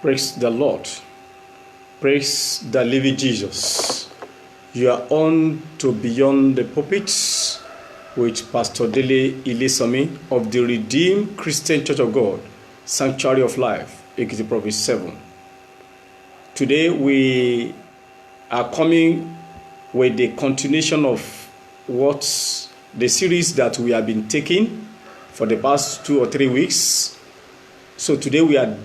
Praise the Lord. Praise the living Jesus. You are on to Beyond the Pulpits with Pastor Dele Ilesami of the Redeemed Christian Church of God, Sanctuary of Life, Ekiti Province 7. Today we are coming with the continuation of the series that we have been taking for the past 2 or 3 weeks. So today we are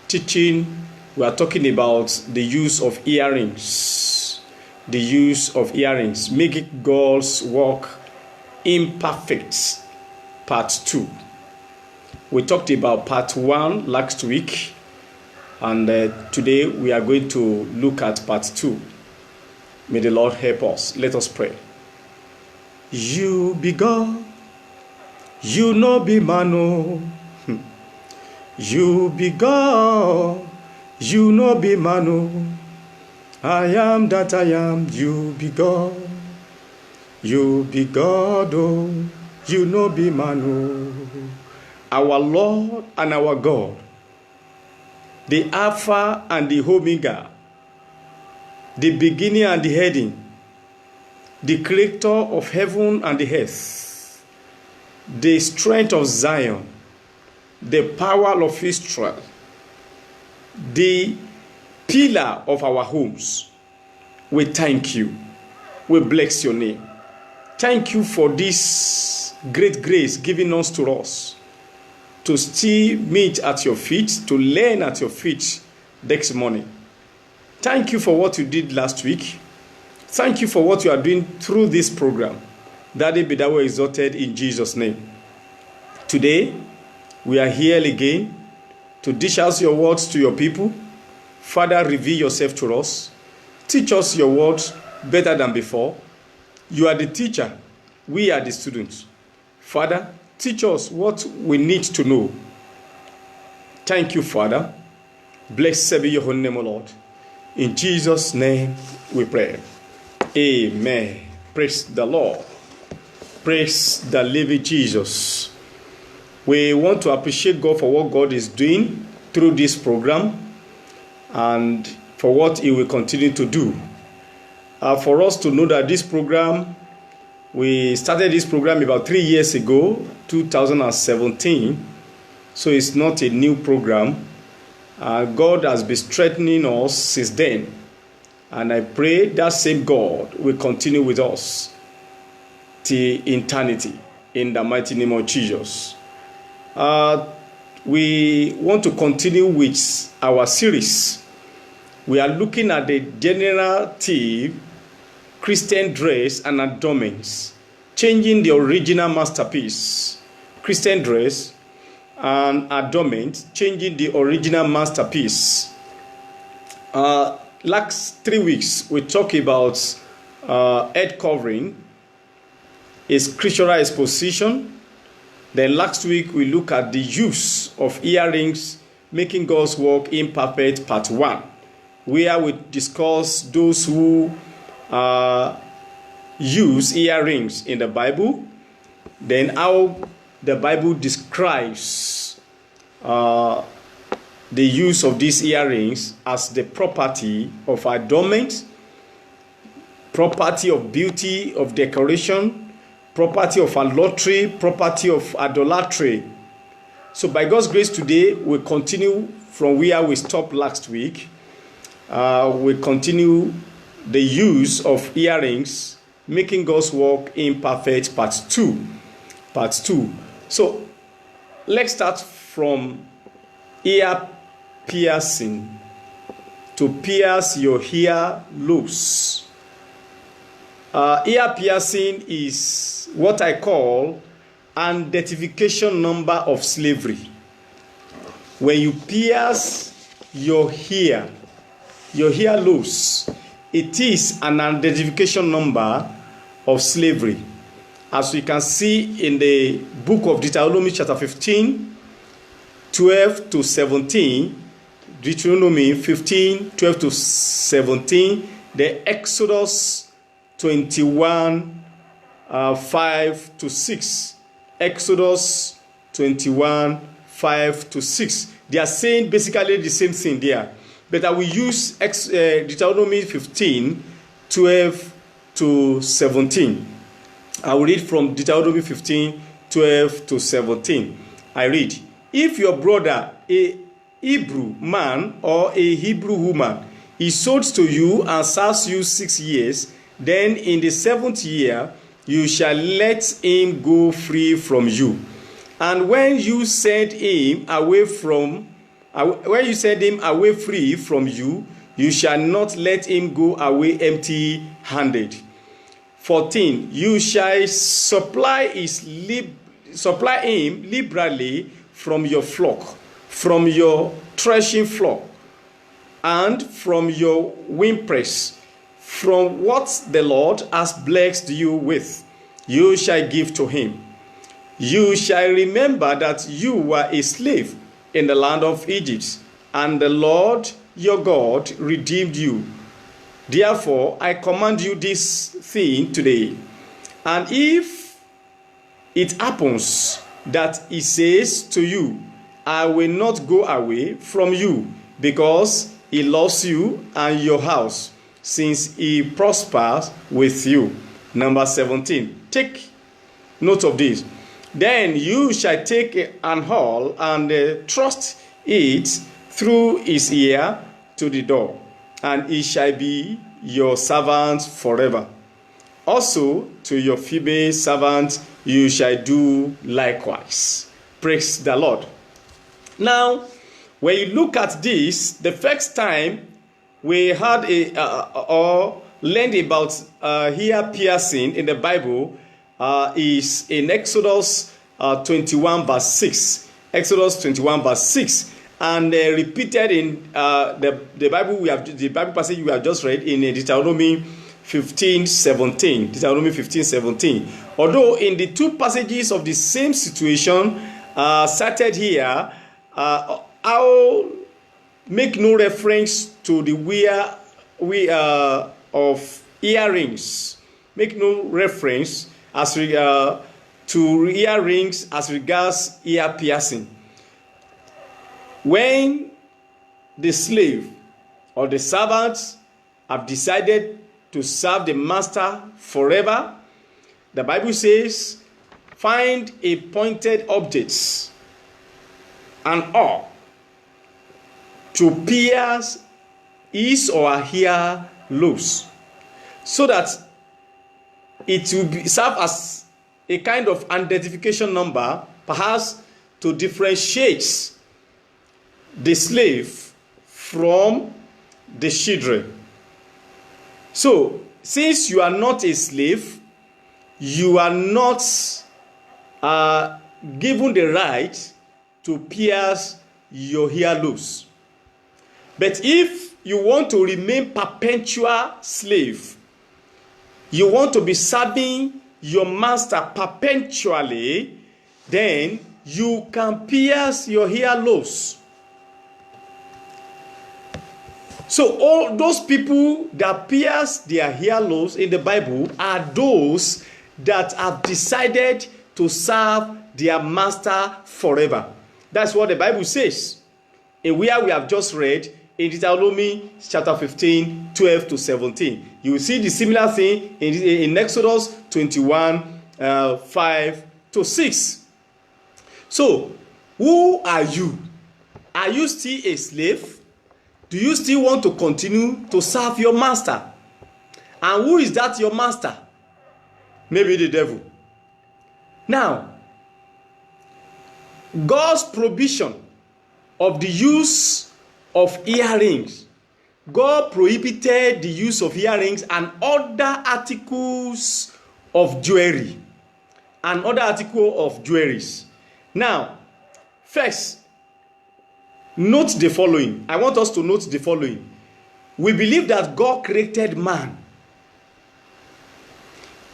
talking about the use of earrings. The use of earrings, making God's work imperfect, part 2. We talked about part 1 last week, and today we are going to look at part 2. May the Lord help us. Let us pray. You be God, you no be man, oh. You be God, you no be man, oh. I am that I am, you be God. You be God, oh, you no be man, oh. Our Lord and our God, the Alpha and the Omega, the beginning and the ending, the creator of heaven and the earth, the strength of Zion, the power of Israel, the pillar of our homes. We thank you. We bless your name. Thank you for this great grace given us to us to still meet at your feet, to learn at your feet next morning. Thank you for what you did last week. Thank you for what you are doing through this program. Daddy be thou exalted in Jesus' name. Today, we are here again to dish out your words to your people. Father, reveal yourself to us. Teach us your words better than before. You are the teacher. We are the students. Father, teach us what we need to know. Thank you, Father. Blessed be your holy name, O Lord. In Jesus' name we pray. Amen. Praise the Lord. Praise the living Jesus. We want to appreciate God for what God is doing through this program and for what He will continue to do. For us to know that this program, we started this program about 3 years ago, 2017. So it's not a new program. God has been strengthening us since then. And I pray that same God will continue with us till eternity in the mighty name of Jesus. We want to continue with our series. We are looking at the general theme, Christian dress and adornments, changing the original masterpiece. Christian dress and adornment, changing the original masterpiece. Last 3 weeks, we talked about head covering, a scriptural exposition. Then last week, we look at the use of earrings, making God's work imperfect, part 1, where we discuss those who use earrings in the Bible, then how the Bible describes the use of these earrings as the property of adornment, property of beauty, of decoration, property of adultery, property of idolatry. So by God's grace today, we'll continue from where we stopped last week. We continue the use of earrings, making God's work imperfect, part 2. Part 2. So let's start from ear piercing. To pierce your ear lobes. Ear piercing is what I call an identification number of slavery. When you pierce your ear lobes, it is an identification number of slavery. As we can see in the book of Deuteronomy chapter 15, 12 to 17, Deuteronomy 15, 12 to 17, the Exodus 21, 5 to 6. Exodus 21, 5 to 6. They are saying basically the same thing there. But I will use Deuteronomy 15, 12 to 17. I will read from Deuteronomy 15, 12 to 17. I read, if your brother, a Hebrew man or a Hebrew woman, is sold to you and serves you 6 years, then in the 7th year you shall let him go free from you. And when you send him away free from you, you shall not let him go away empty-handed. 14. You shall supply him liberally from your flock, from your threshing floor, and from your winepress, from what the Lord has blessed you with, you shall give to him. You shall remember that you were a slave in the land of Egypt, and the Lord your God redeemed you. Therefore, I command you this thing today. And if it happens that he says to you, I will not go away from you, because he loves you and your house, since he prospers with you. Number 17. Take note of this. Then you shall take an awl and thrust it through his ear to the door, and he shall be your servant forever. Also to your female servant you shall do likewise. Praise the Lord. Now, when you look at this, the first time we had or learned about ear piercing in the Bible is in Exodus 21 verse 6. Exodus 21 verse 6. And repeated in the Bible passage we have just read in Deuteronomy 15:17. Deuteronomy 15:17. Although in the two passages of the same situation cited here, I'll make no reference to the wear of earrings. Make no reference to earrings as regards ear piercing. When the slave or the servant have decided to serve the master forever, the Bible says, find a pointed object and awl to pierce his or her ear lobes, so that it will serve as a kind of identification number, perhaps to differentiate the slave from the children. So, since you are not a slave, you are not given the right to pierce your earlobes. But if you want to remain perpetual slave, you want to be serving your master perpetually, then you can pierce your earlobes. So all those people that pierce their earlobes in the Bible are those that have decided to serve their master forever. That's what the Bible says. And where we have just read in Deuteronomy chapter 15, 12 to 17. You will see the similar thing in Exodus 21, 5 to 6. So, who are you? Are you still a slave? Do you still want to continue to serve your master? And who is that your master? Maybe the devil. Now, God's provision of the use of earrings. God prohibited the use of earrings and other articles of jewelry. And other article of jewelries. Now, first, note the following. I want us to note the following. We believe that God created man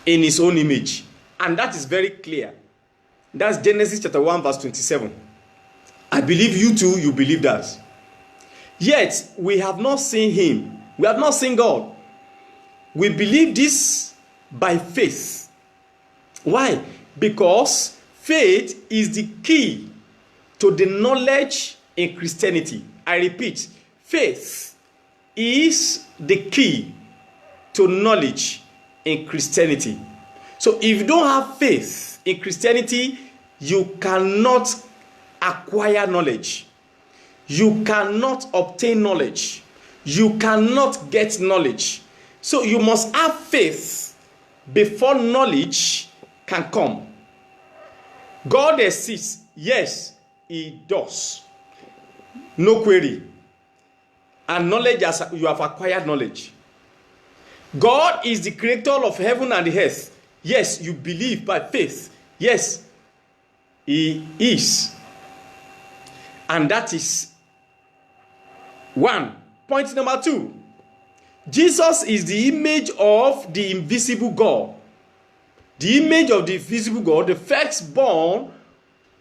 in his own image. And that is very clear. That's Genesis chapter 1 verse 27. I believe you too, you believe that. Yet, we have not seen him. We have not seen God. We believe this by faith. Why? Because faith is the key to the knowledge in Christianity. I repeat, faith is the key to knowledge in Christianity. So if you don't have faith in Christianity, you cannot acquire knowledge. You cannot obtain knowledge. You cannot get knowledge. So you must have faith before knowledge can come. God exists. Yes, he does. No query. And knowledge, as you have acquired knowledge. God is the creator of heaven and the earth. Yes, you believe by faith. Yes, he is. And that is one. Point number 2. Jesus is the image of the invisible God. The image of the invisible God, the firstborn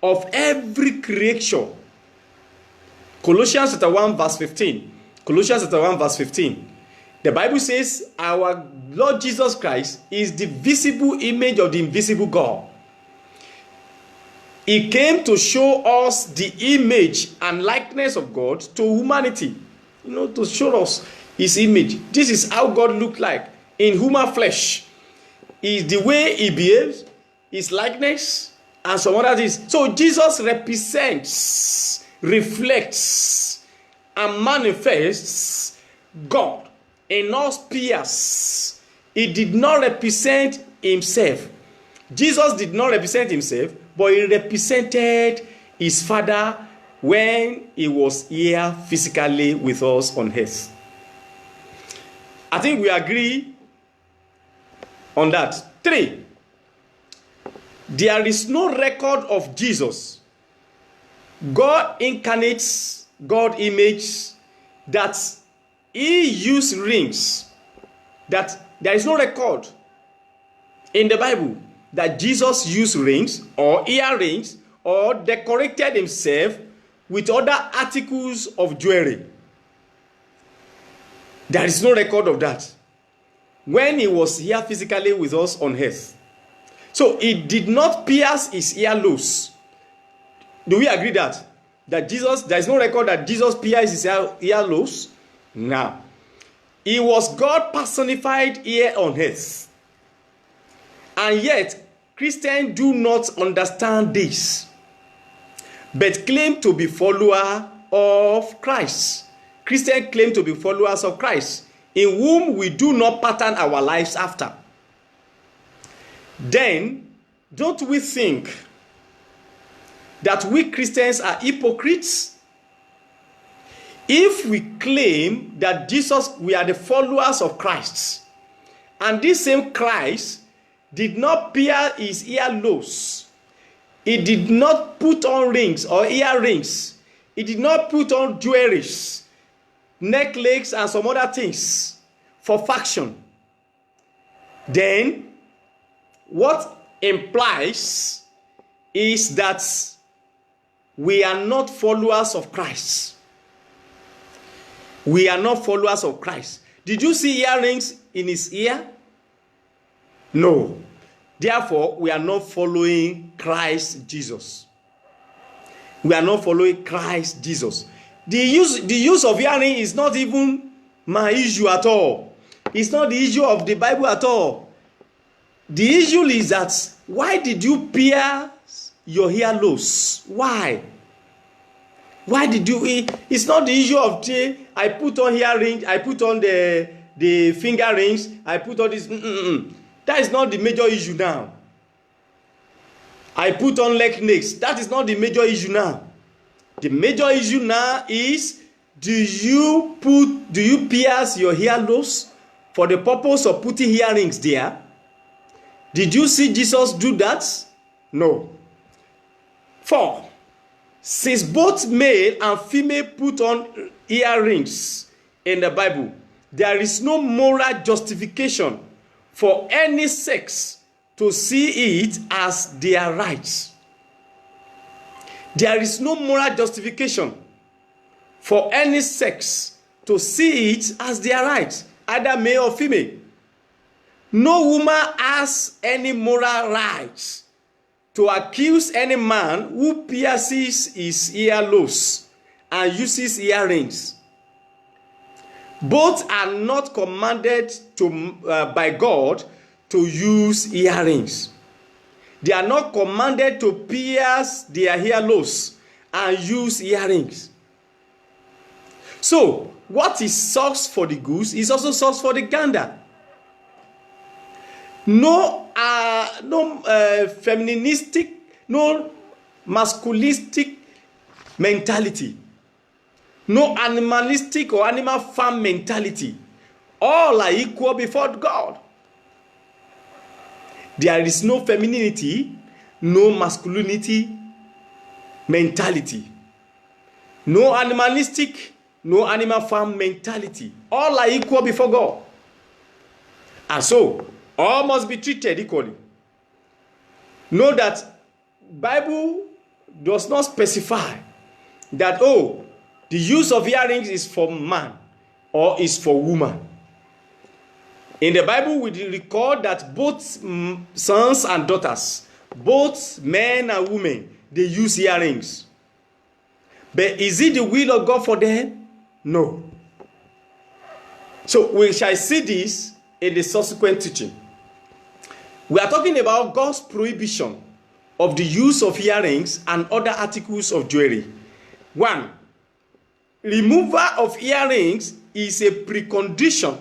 of every creation. Colossians chapter 1 verse 15. Colossians chapter 1 verse 15. The Bible says our Lord Jesus Christ is the visible image of the invisible God. He came to show us the image and likeness of God to humanity. To show us his image. This is how God looked like in human flesh. Is the way he behaves, his likeness, and some other things. So Jesus represents, reflects, and manifests God in all spheres. He did not represent himself. Jesus did not represent himself, but he represented his Father when he was here physically with us on earth. I think we agree on that. 3. There is no record of Jesus, God incarnates, God image, that he used rings. That there is no record in the Bible that Jesus used rings or earrings or decorated himself with other articles of jewelry. There is no record of that when he was here physically with us on earth. So he did not pierce his earlobes. Do we agree that Jesus, there is no record that Jesus pierced his earlobes? Now, he was God personified here on earth. And yet, Christians do not understand this, but claim to be followers of Christ. Christians claim to be followers of Christ, in whom we do not pattern our lives after. Then, don't we think that we Christians are hypocrites? If we claim that we are the followers of Christ, and this same Christ did not pierce his earlobes, he did not put on rings or earrings, he did not put on jewelries, necklaces, and some other things for fashion, then what implies is that we are not followers of Christ. We are not followers of Christ. Did you see earrings in his ear? No. Therefore, we are not following Christ Jesus. We are not following Christ Jesus. The use of earring is not even my issue at all. It's not the issue of the Bible at all. The issue is that why did you pierce your earlobes? Why? Why did you? It's not the issue of I put on earrings, I put on the finger rings, I put on this. That is not the major issue now. I put on leg necks. That is not the major issue now. The major issue now is, do you pierce your earlobes for the purpose of putting earrings there? Did you see Jesus do that? No. 4. Since both male and female put on earrings in the Bible, there is no moral justification for any sex to see it as their right. There is no moral justification for any sex to see it as their right, either male or female. No woman has any moral right to accuse any man who pierces his earlobes and uses earrings. Both are not commanded by God to use earrings. They are not commanded to pierce their earlobes and use earrings. So, what is socks for the goose is also socks for the gander. No feministic, no masculinistic mentality. No animalistic or animal farm mentality. All are equal before God. There is no femininity, no masculinity mentality. No animalistic, no animal farm mentality. All are equal before God. And so, all must be treated equally. Know that Bible does not specify that, the use of earrings is for man or is for woman. In the Bible, we record that both sons and daughters, both men and women, they use earrings. But is it the will of God for them? No. So we shall see this in the subsequent teaching. We are talking about God's prohibition of the use of earrings and other articles of jewelry. 1. Removal of earrings is a precondition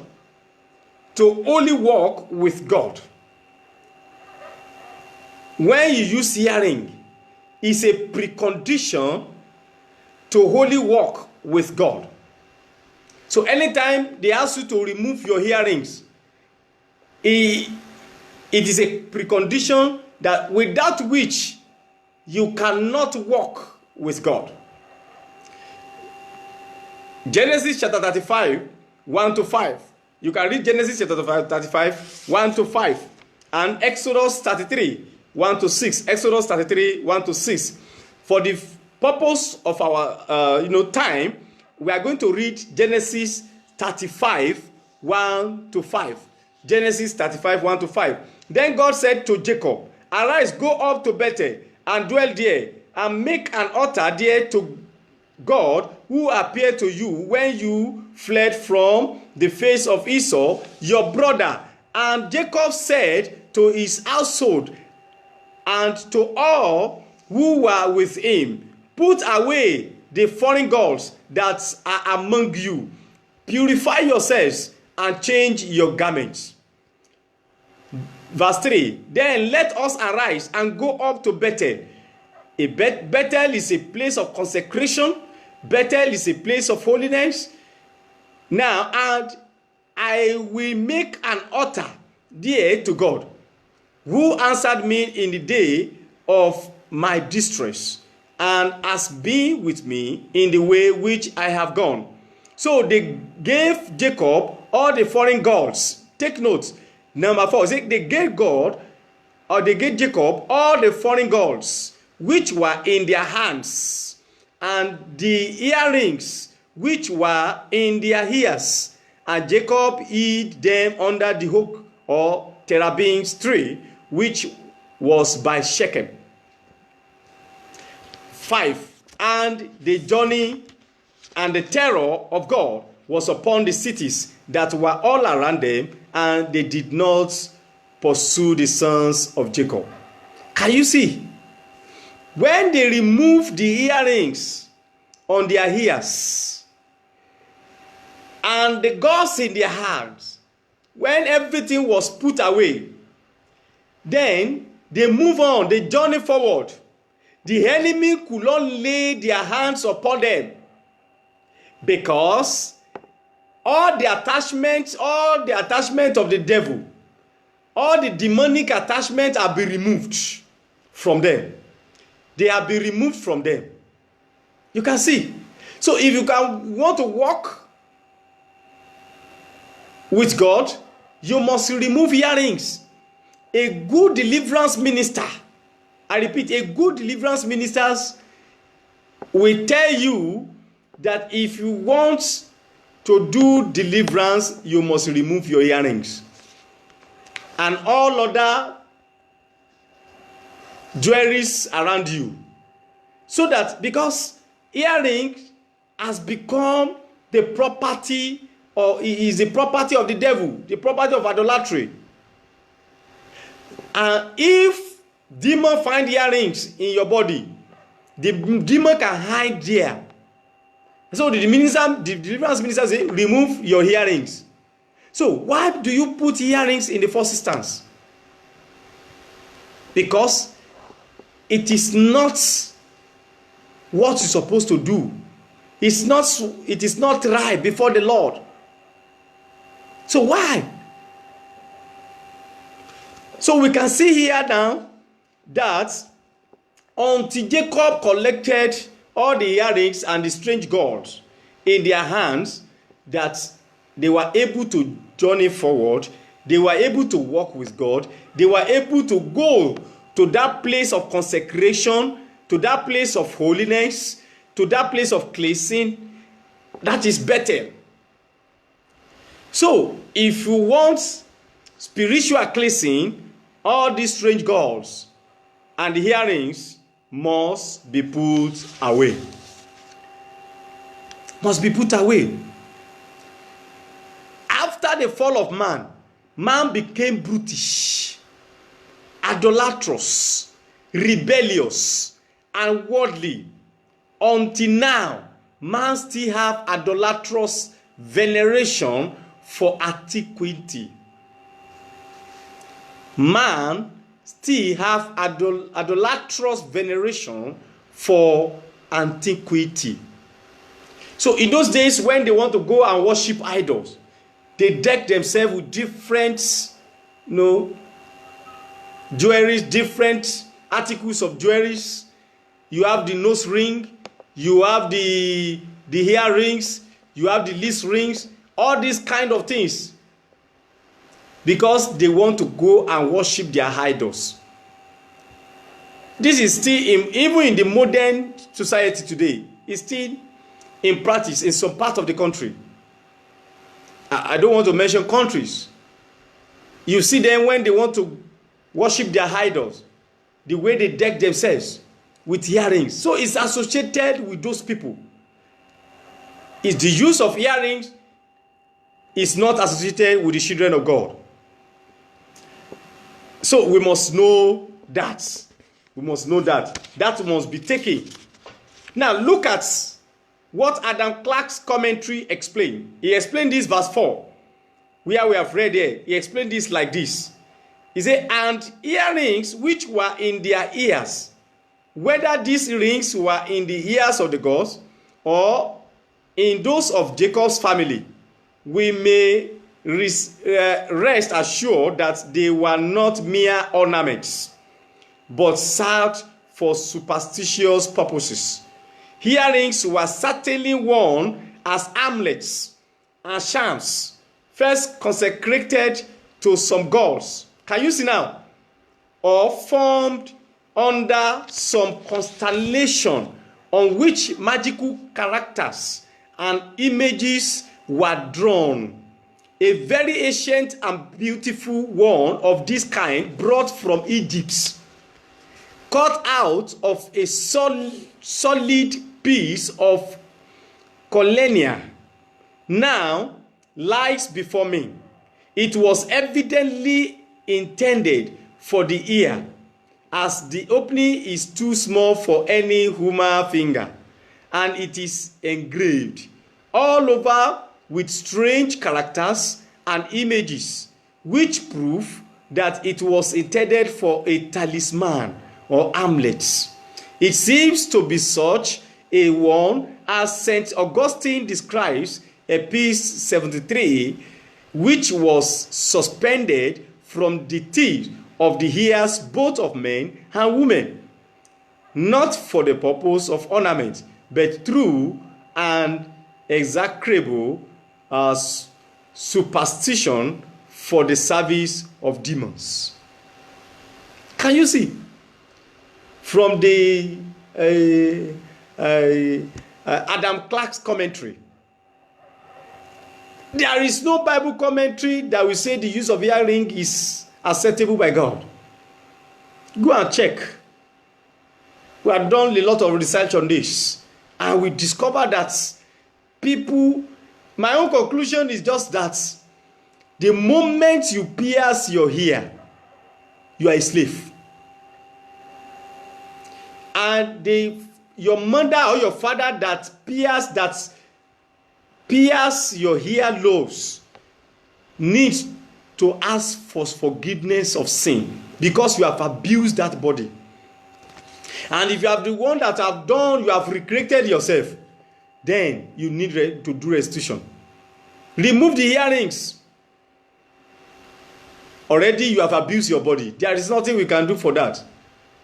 to only walk with God. When you use earring, is a precondition to wholly walk with God. So anytime they ask you to remove your earrings, it is a precondition that without which you cannot walk with God. Genesis chapter 35, 1 to 5. You can read Genesis chapter 35, 1 to 5. And Exodus 33, 1 to 6. Exodus 33, 1 to 6. For the purpose of our time, we are going to read Genesis 35, 1 to 5. Genesis 35, 1 to 5. Then God said to Jacob, "Arise, go up to Bethel, and dwell there, and make an altar there to God, who appeared to you when you fled from the face of Esau, your brother." And Jacob said to his household and to all who were with him, "Put away the foreign gods that are among you. Purify yourselves and change your garments." Verse 3. Then let us arise and go up to Bethel. Bethel is a place of consecration. Bethel is a place of holiness. Now, and I will make an altar there to God, who answered me in the day of my distress, and has been with me in the way which I have gone. So they gave Jacob all the foreign gods. Take note. Number 4. They gave God, or they gave Jacob all the foreign gods which were in their hands, and the earrings which were in their ears. And Jacob hid them under the oak or terebinth tree, which was by Shechem. 5. And the journey and the terror of God was upon the cities that were all around them, and they did not pursue the sons of Jacob. Can you see? When they removed the earrings on their ears and the gods in their hands, when everything was put away, then they move on, they journey forward. The enemy could not lay their hands upon them, because all the attachments of the devil, all the demonic attachments have been removed from them. They have been removed from them. You can see. So if you want to walk with God, you must remove earrings. A good deliverance minister, I repeat, a good deliverance minister will tell you that if you want to do deliverance, you must remove your earrings and all other jewelries around you. So that, because earrings has become the property, or is the property of the devil, the property of idolatry. And if demon find earrings in your body, the demon can hide there. So the deliverance minister say, remove your earrings. So why do you put earrings in the first instance? Because it is not what you're supposed to do. It is not right before the Lord. So why? So we can see here now that until Jacob collected all the earrings and the strange gods in their hands, that they were able to journey forward, they were able to walk with God, they were able to go to that place of consecration, to that place of holiness, to that place of cleansing. That is better. So if you want spiritual cleansing, all these strange gods and the earrings must be put away. Must be put away. After the fall of man, man became brutish, idolatrous, rebellious, and worldly. Until now, man still have idolatrous veneration for antiquity. Man still have idolatrous veneration for antiquity. So in those days when they want to go and worship idols, they deck themselves with different, jewelry, different articles of jewelry. You have the nose ring, you have the earrings, you have the list rings, all these kind of things, because they want to go and worship their idols. This is still even in the modern society today, it's still in practice in some part of the country. I don't want to mention countries. You see them when they want to worship their idols, the way they deck themselves with earrings. So it's associated with those people. It's the use of earrings is not associated with the children of God. So we must know that. We must know that. That must be taken. Now look at what Adam Clarke's commentary explained. He explained this verse 4, where we have read here. He explained this like this. He said, and earrings which were in their ears, whether these rings were in the ears of the gods or in those of Jacob's family, we may rest assured that they were not mere ornaments, but served for superstitious purposes. Earrings were certainly worn as amulets and charms, first consecrated to some gods. Can you see now? Or formed under some constellation on which magical characters and images were drawn. A very ancient and beautiful one of this kind brought from Egypt, cut out of a solid piece of collenia, now lies before me. It was evidently intended for the ear, as the opening is too small for any human finger, and it is engraved all over with strange characters and images, which prove that it was intended for a talisman or amulet. It seems to be such a one as St. Augustine describes Epist 73, which was suspended from the teeth of the ears both of men and women, not for the purpose of ornament, but through an execrable superstition for the service of demons. Can you see? From the Adam Clarke's commentary, there is no Bible commentary that will say the use of earring is acceptable by God. Go and check. We have done a lot of research on this, and we discover that people, my own conclusion is just that the moment you pierce your ear, you are a slave. And your mother or your father that pierce your earlobes needs to ask for forgiveness of sin, because you have abused that body. And if you have the one that have done, you have recreated yourself, then you need to do restitution. Remove the earrings. Already you have abused your body. There is nothing we can do for that.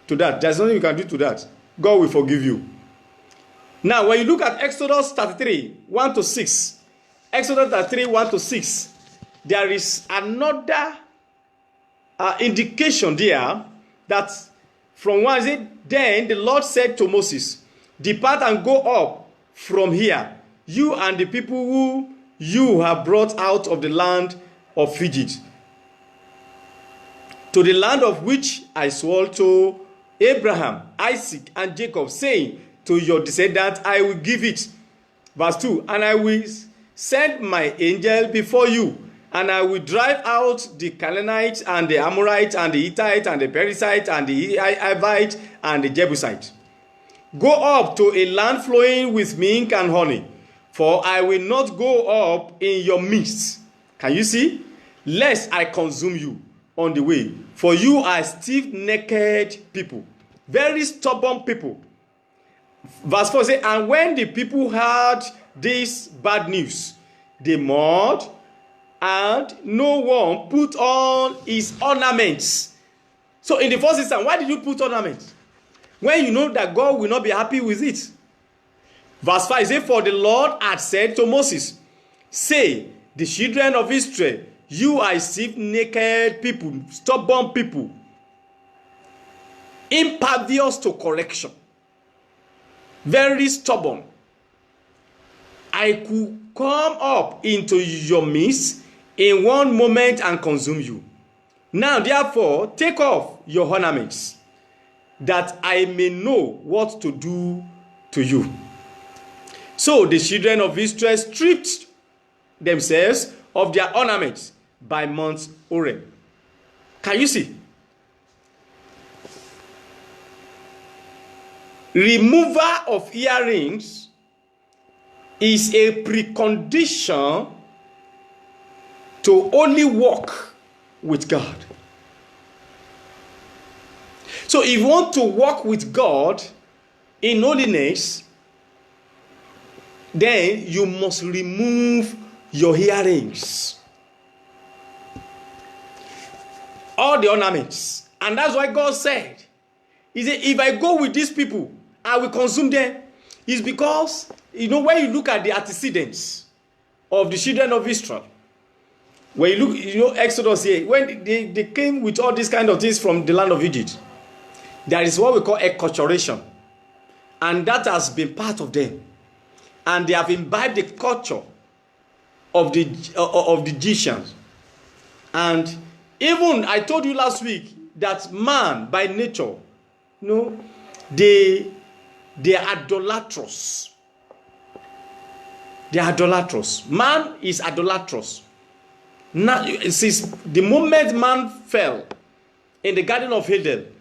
There's nothing you can do to that. God will forgive you. Now, when you look at Exodus 33, 1 to 6, Exodus 33, 1 to 6, there is another indication there that from one, then the Lord said to Moses, depart and go up from here, you and the people who you have brought out of the land of Egypt, to the land of which I swore to Abraham, Isaac, and Jacob, saying, to your descendants I will give it. Verse 2, and I will send my angel before you, and I will drive out the Canaanites and the Amorites and the Hittites and the Perizzites and the Hivites and the Jebusites. Go up to a land flowing with milk and honey, for I will not go up in your midst. Can you see? Lest I consume you on the way, for you are stiff-necked people, very stubborn people. Verse 4 says, and when the people heard this bad news, they mourned, and no one put on his ornaments. So in the first instance, why did you put ornaments? When you know that God will not be happy with it. Verse 5 says, for the Lord had said to Moses, say, the children of Israel, you are stiff-necked people, stubborn people, impervious to correction, very stubborn. I could come up into your midst in one moment and consume you. Now therefore take off your ornaments, that I may know what to do to you. So the children of Israel stripped themselves of their ornaments by Mount Horeb. Can you see? Removal of earrings is a precondition to only walk with God. So if you want to walk with God in holiness, then you must remove your earrings, all the ornaments. And that's why God said, he said, if I go with these people, I will consume them. It's because, when you look at the antecedents of the children of Israel, when you look, Exodus here, when they came with all these kind of things from the land of Egypt, there is what we call acculturation. And that has been part of them. And they have imbibed the culture of the Egyptians. And even, I told you last week, that man, by nature, they are idolatrous. They are idolatrous. Man is idolatrous. Now, since the moment man fell in the Garden of Eden,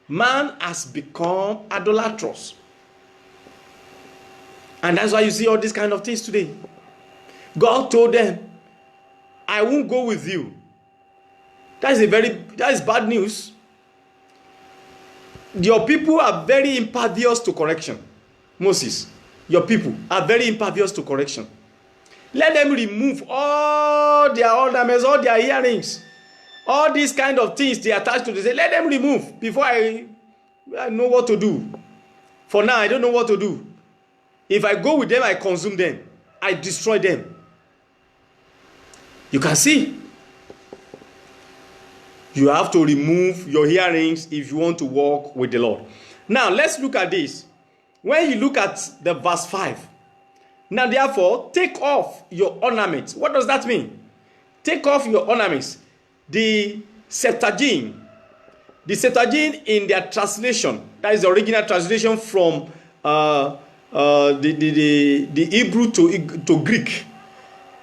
man has become idolatrous. And that's why you see all these kind of things today. God told them, I won't go with you. That is bad news. Your people are very impervious to correction. Moses, your people are very impervious to correction. Let them remove all their ornaments, all their earrings, all these kind of things they attach to this. Let them remove before I know what to do. For now, I don't know what to do. If I go with them, I consume them. I destroy them. You can see. You have to remove your earrings if you want to walk with the Lord. Now, let's look at this. When you look at the verse 5. Now, therefore, take off your ornaments. What does that mean? Take off your ornaments. The Septuagint in their translation, that is the original translation from the Hebrew to Greek.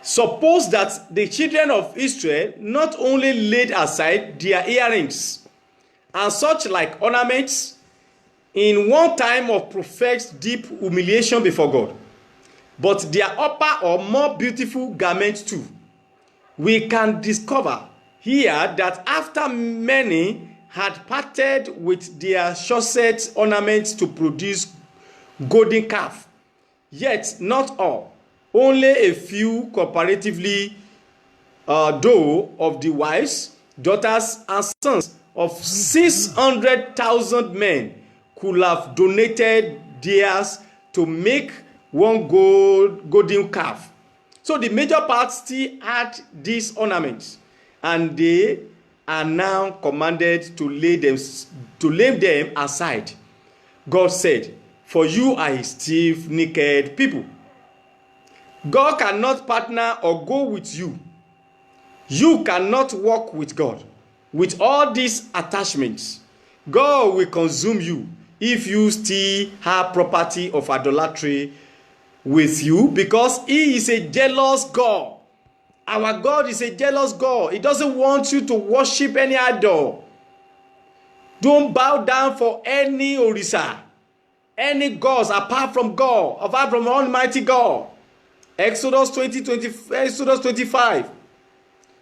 Suppose that the children of Israel not only laid aside their earrings and such like ornaments in one time of professed deep humiliation before God, but their upper or more beautiful garments too. We can discover here that after many had parted with their choicest ornaments to produce golden calf, yet not all, only a few comparatively, though of the wives, daughters, and sons of 600,000 men could have donated theirs to make one golden calf. So the major part still had these ornaments, and they are now commanded to lay them aside. God said, "For you are a stiff-necked people." God cannot partner or go with you. You cannot walk with God. With all these attachments, God will consume you if you still have property of idolatry with you, because He is a jealous God. Our God is a jealous God. He doesn't want you to worship any idol. Don't bow down for any orisa, any gods apart from God, apart from Almighty God. Exodus 25,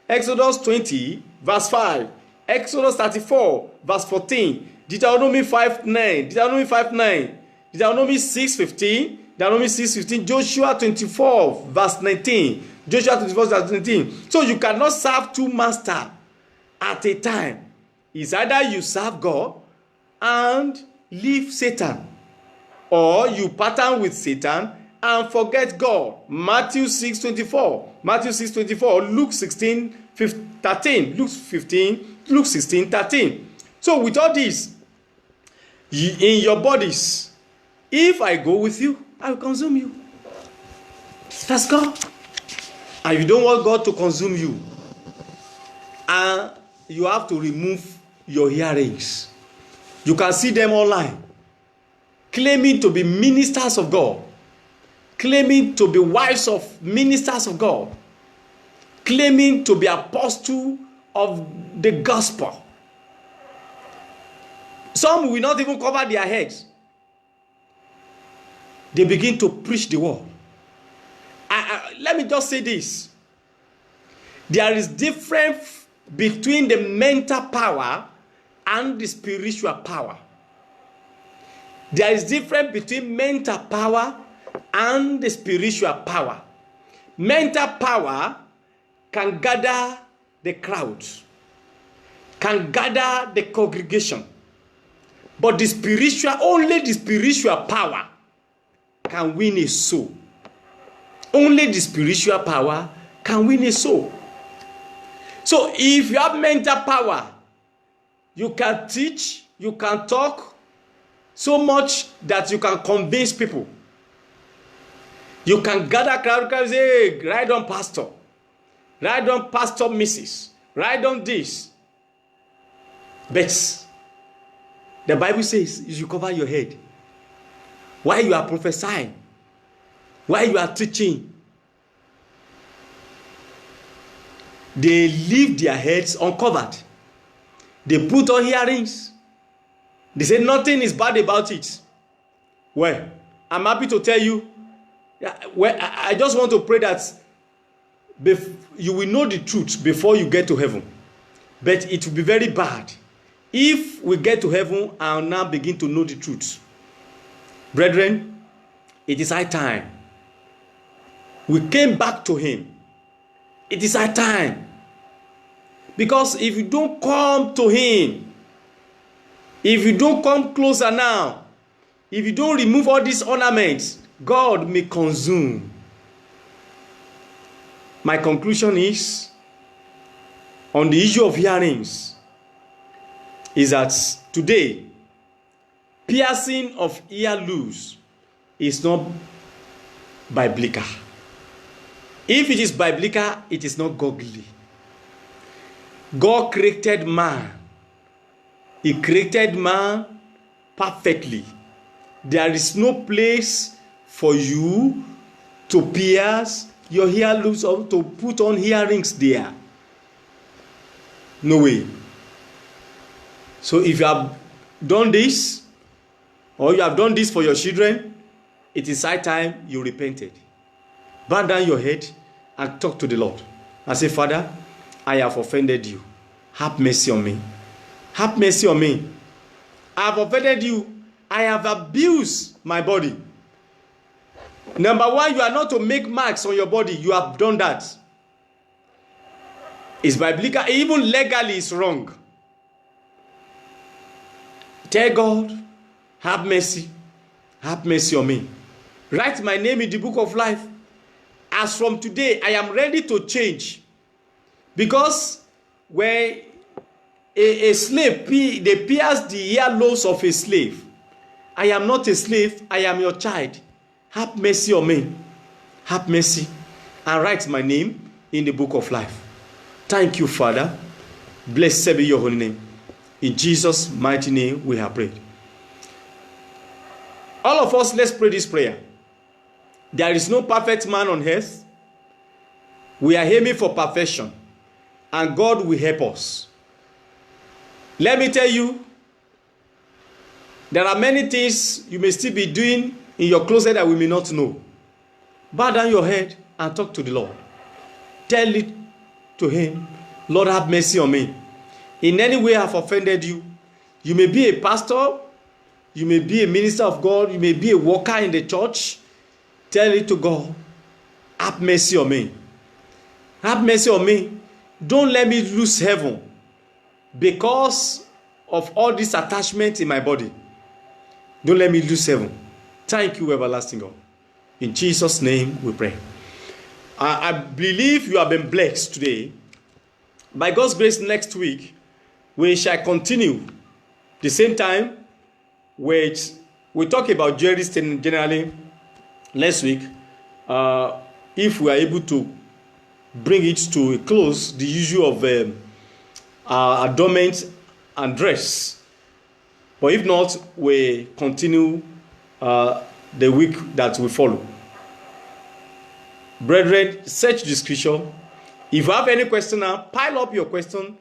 Exodus 20, verse 5, Exodus 34, verse 14, Deuteronomy 5:9, Deuteronomy 5:9, Deuteronomy 6:15, Deuteronomy 6:15, Joshua 24, verse 19, Joshua 24, verse 19. So you cannot serve two masters at a time. It's either you serve God and leave Satan, or you pattern with Satan and forget God. Matthew 6:24, Matthew 6:24, Luke 16:13, Luke 16:13. So with all this in your bodies, if I go with you, I will consume you. That's God. And you don't want God to consume you, and you have to remove your earrings. You can see them online, claiming to be ministers of God, claiming to be wives of ministers of God, claiming to be apostle of the gospel. Some will not even cover their heads. They begin to preach the word. Let me just say this. There is difference between the mental power and the spiritual power. There is difference between mental power and the spiritual power. Mental power can gather the crowd, can gather the congregation, but only the spiritual power can win a soul. Only the spiritual power can win a soul. So if you have mental power, you can teach, you can talk so much that you can convince people. You can gather crowd, you can say, "Hey, ride on pastor, ride on pastor Mrs., ride on this." But the Bible says you should cover your head while you are prophesying, while you are teaching. They leave their heads uncovered. They put on earrings. They say nothing is bad about it. Well, I'm happy to tell you, well, I just want to pray that you will know the truth before you get to heaven. But it will be very bad if we get to heaven and now begin to know the truth. Brethren, it is high time we came back to Him. It is high time. Because if you don't come to Him, if you don't come closer now, if you don't remove all these ornaments, God may consume. My conclusion is, on the issue of earrings, is that today, piercing of ear loose is not biblical. If it is biblical, it is not godly. God created man. He created man perfectly. There is no place for you to pierce your earlobes or to put on earrings there. No way. So if you have done this, or you have done this for your children, it is high time you repented. Bow down your head and talk to the Lord and say, Father, I have offended you. Have mercy on me. Have mercy on me. I have offended you. I have abused my body. Number one, you are not to make marks on your body. You have done that. It's biblical. Even legally, it's wrong. Tell God, have mercy. Have mercy on me. Write my name in the book of life. As from today, I am ready to change. Because when a slave, they pierce the earlobes of a slave. I am not a slave. I am your child. Have mercy on me. Have mercy. And write my name in the book of life. Thank you, Father. Blessed be your holy name. In Jesus' mighty name we have prayed. All of us, let's pray this prayer. There is no perfect man on earth. We are aiming for perfection. And God will help us. Let me tell you, there are many things you may still be doing in your closet that we may not know. Bow down your head and talk to the Lord. Tell it to him, Lord, have mercy on me. In any way I have offended you. You may be a pastor. You may be a minister of God. You may be a worker in the church. Tell it to God. Have mercy on me. Have mercy on me. Don't let me lose heaven because of all this attachment in my body. Don't let me lose heaven. Thank you, everlasting God. In Jesus' name we pray. I believe you have been blessed today. By God's grace, next week, we shall continue the same time which we talk about jewelry generally next week. If we are able to bring it to a close, the issue of adornment and dress. But if not, we continue the week that we follow. Brethren, search the scripture. If you have any question now, pile up your question.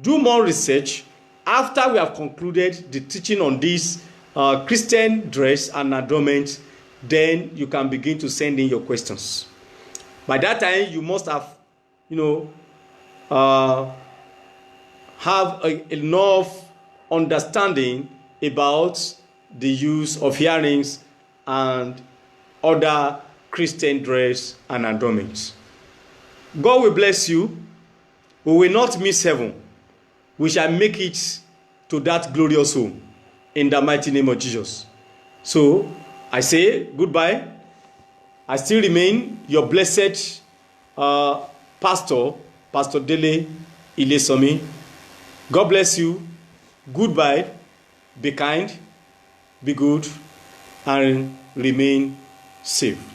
Do more research. After we have concluded the teaching on this Christian dress and adornment, then you can begin to send in your questions. By that time, you must have, enough understanding about the use of earrings and other Christian dress and adornments. God will bless you. We will not miss heaven. We shall make it to that glorious home in the mighty name of Jesus. So I say goodbye. I still remain your blessed pastor, Pastor Dele Ilesomi. God bless you. Goodbye. Be kind, be good, and remain safe.